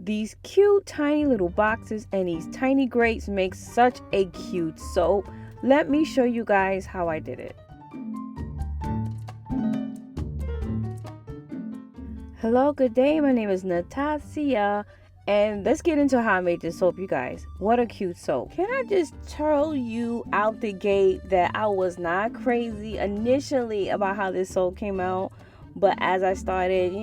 These cute tiny little boxes and these tiny grates make such a cute soap. Let me show you guys how I did it. Hello, good day. My name is Natacia, and let's get into how I made this soap, you guys. What a cute soap. Can I just tell you out the gate that I was not crazy initially about how this soap came out, but as I started,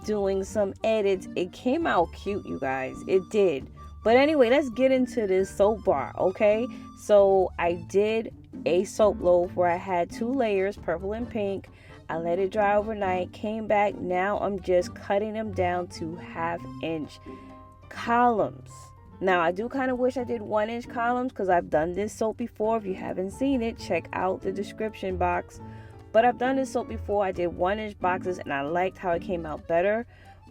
doing some edits, it came out cute, you guys. It did. But anyway, let's get into this soap bar, okay? So I did a soap loaf where I had 2 layers, purple and pink. I let it dry overnight, came back. Now I'm just cutting them down to 1/2-inch columns. Now I do kind of wish I did 1-inch columns because I've done this soap before. If you haven't seen it, check out the description box. But I've done this soap before. I did 1-inch boxes and I liked how it came out better.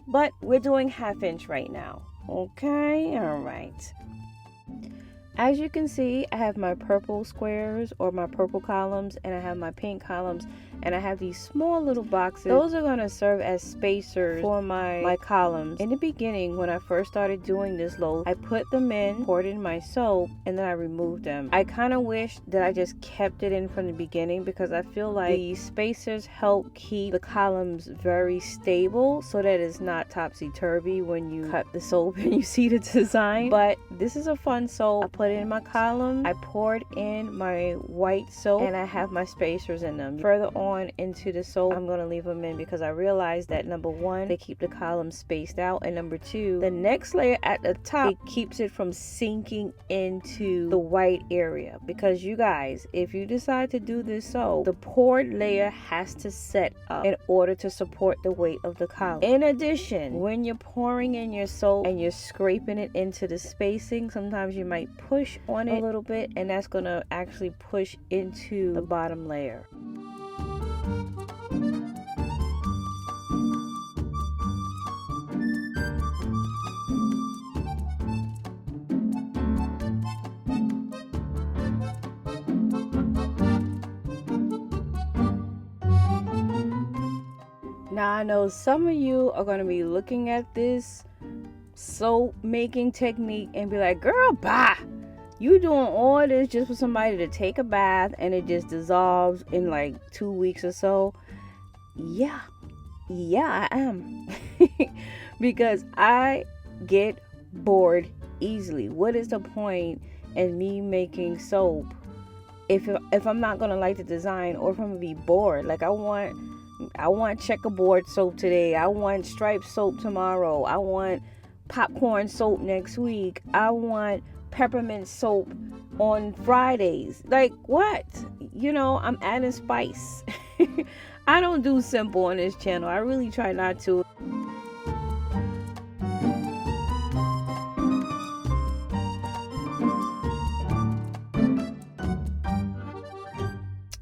But we're doing 1/2-inch right now. Okay, all right. As you can see, I have my purple squares or my purple columns, and I have my pink columns, and I have these small little boxes. Those are going to serve as spacers for my columns. In the beginning, when I first started doing this loaf, I put them in, poured in my soap, and then I removed them. I kind of wish that I just kept it in from the beginning because I feel like the spacers help keep the columns very stable so that it's not topsy-turvy when you cut the soap and you see the design. But this is a fun soap. I put it in my column, I poured in my white soap, and I have my spacers in them. Further on into the soap, I'm going to leave them in because I realized that number 1, they keep the columns spaced out, and number 2, the next layer at the top, it keeps it from sinking into the white area. Because you guys, if you decide to do this soap, the poured layer has to set up in order to support the weight of the column. In addition, when you're pouring in your soap and you're scraping it into the spacing, sometimes you might push on it a little bit, and that's going to actually push into the bottom layer. Now I know some of you are going to be looking at this soap making technique and be like, girl, bah, you doing all this just for somebody to take a bath and it just dissolves in like 2 weeks or so. Yeah, I am. Because I get bored easily. What is the point in me making soap if I'm not gonna like the design, or if I'm gonna be bored? Like I want checkerboard soap today, I want striped soap tomorrow, I want popcorn soap next week, I want peppermint soap on Fridays. Like what? I'm adding spice. I don't do simple on this channel. I really try not to.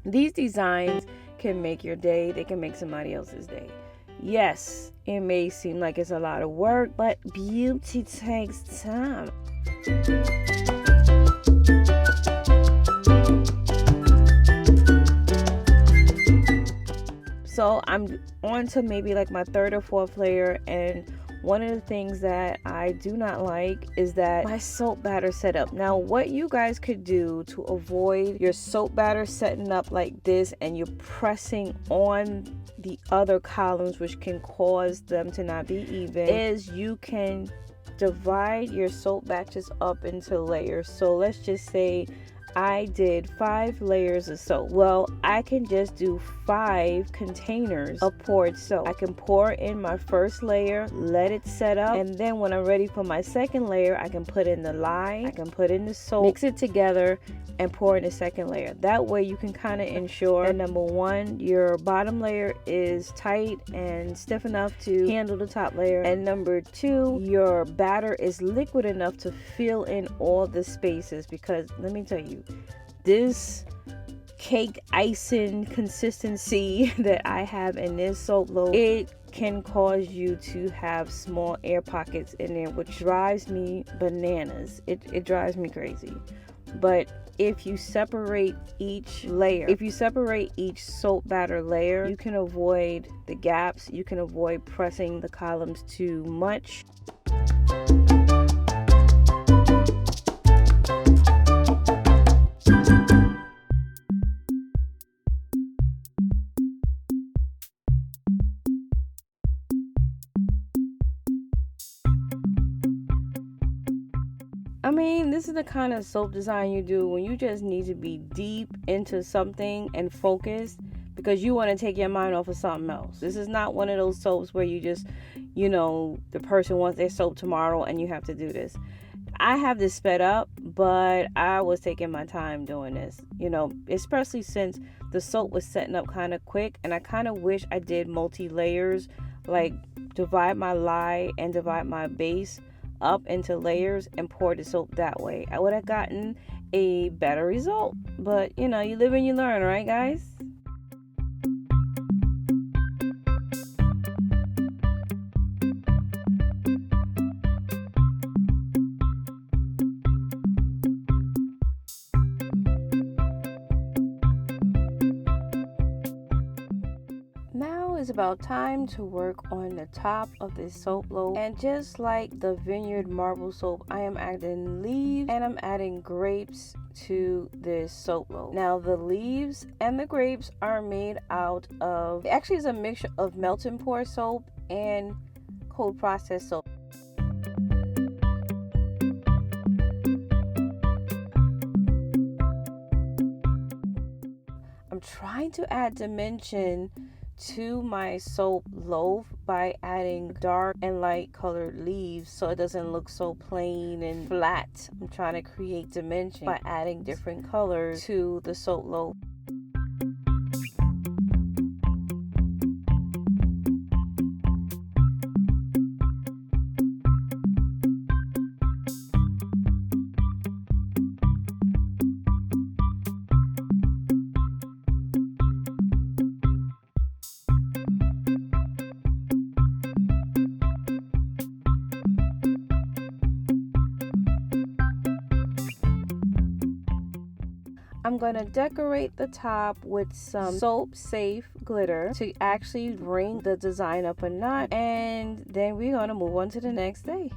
These designs can make your day. They can make somebody else's day. Yes, it may seem like it's a lot of work, but beauty takes time. So I'm on to maybe like my 3rd or 4th layer, and one of the things that I do not like is that my soap batter setup. Now, what you guys could do to avoid your soap batter setting up like this and you're pressing on the other columns, which can cause them to not be even, is you can divide your soap batches up into layers. So let's just say I did 5 layers of soap. Well, I can just do 5 containers of poured soap. I can pour in my first layer, let it set up, and then when I'm ready for my second layer, I can put in the lye, I can put in the soap, mix it together, and pour in the second layer. That way you can kind of ensure that number 1, your bottom layer is tight and stiff enough to handle the top layer, and number 2, your batter is liquid enough to fill in all the spaces. Because let me tell you, this cake icing consistency that I have in this soap loaf, it can cause you to have small air pockets in there, which drives me bananas. It drives me crazy. But if you separate each layer, if you separate each soap batter layer, you can avoid the gaps, you can avoid pressing the columns too much. I mean, this is the kind of soap design you do when you just need to be deep into something and focused because you want to take your mind off of something else. This is not one of those soaps where you just, the person wants their soap tomorrow and you have to do this. I have this sped up, but I was taking my time doing this, especially since the soap was setting up kind of quick, and I kind of wish I did multi-layers, like divide my lye and divide my base up into layers and pour the soap that way. I would have gotten a better result, but you live and you learn, right guys? It's about time to work on the top of this soap loaf, and just like the Vineyard Marble soap, I am adding leaves and I'm adding grapes to this soap loaf. Now the leaves and the grapes are made out of, actually it's a mixture of melt and pour soap and cold processed soap. I'm trying to add dimension to my soap loaf by adding dark and light colored leaves so it doesn't look so plain and flat. I'm trying to create dimension by adding different colors to the soap loaf. I'm going to decorate the top with some soap safe glitter to actually bring the design up a notch, and then we're going to move on to the next day.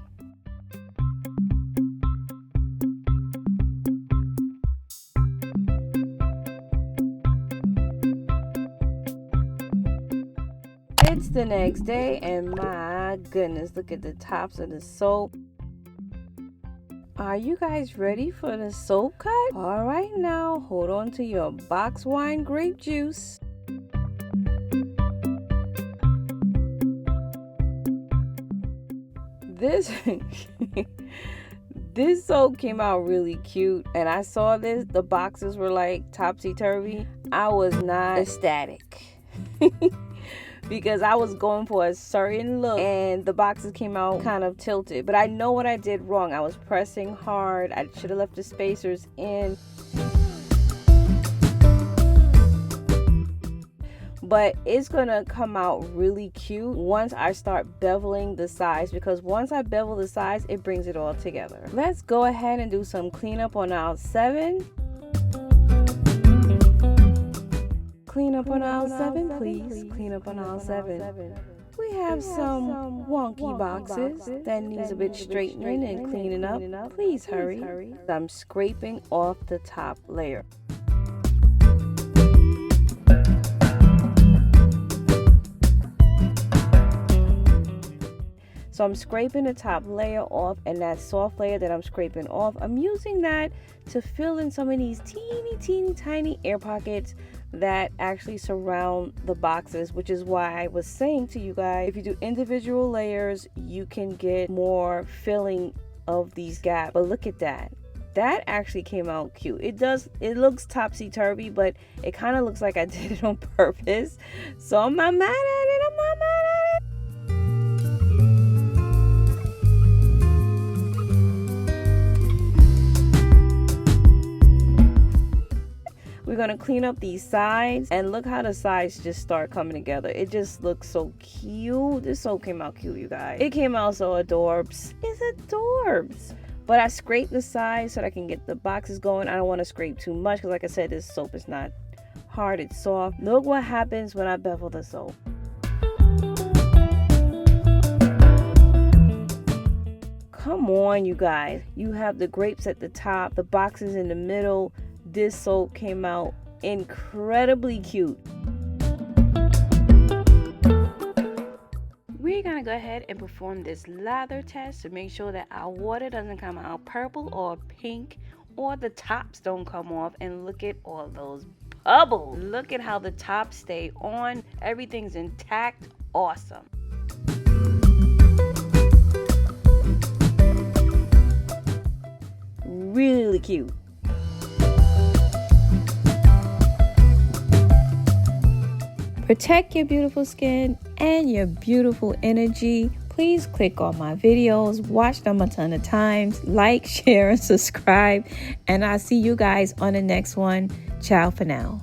It's the next day, and my goodness, look at the tops of the soap. Are you guys ready for the soap cut? All right, now hold on to your box wine grape juice. This this soap came out really cute, and I saw this, the boxes were like topsy-turvy. I was not ecstatic. Because I was going for a certain look and the boxes came out kind of tilted. But I know what I did wrong. I was pressing hard. I should have left the spacers in. But it's gonna come out really cute once I start beveling the sides, because once I bevel the sides, it brings it all together. Let's go ahead and do some cleanup on aisle 7. Clean up on aisle 7, please. Clean up on aisle 7. We have some wonky boxes that needs a bit straightening and cleaning up. Please hurry. I'm scraping off the top layer. So I'm scraping the top layer off, and that soft layer that I'm scraping off, I'm using that to fill in some of these teeny tiny air pockets that actually surround the boxes, which is why I was saying to you guys, if you do individual layers, you can get more filling of these gaps. But look at that. That actually came out cute. It looks topsy-turvy, but it kind of looks like I did it on purpose. So I'm not mad at it. We're going to clean up these sides, and look how the sides just start coming together. It just looks so cute. This soap came out cute, you guys. It came out so adorbs. It's adorbs. But I scraped the sides so that I can get the boxes going. I don't want to scrape too much because, like I said, this soap is not hard. It's soft. Look what happens when I bevel the soap. Come on, you guys. You have the grapes at the top, the boxes in the middle. This soap came out incredibly cute. We're gonna go ahead and perform this lather test to make sure that our water doesn't come out purple or pink, or the tops don't come off. And look at all those bubbles. Look at how the tops stay on. Everything's intact. Awesome. Really cute. Protect your beautiful skin and your beautiful energy. Please click on my videos, watch them a ton of times, like, share, and subscribe. And I'll see you guys on the next one. Ciao for now.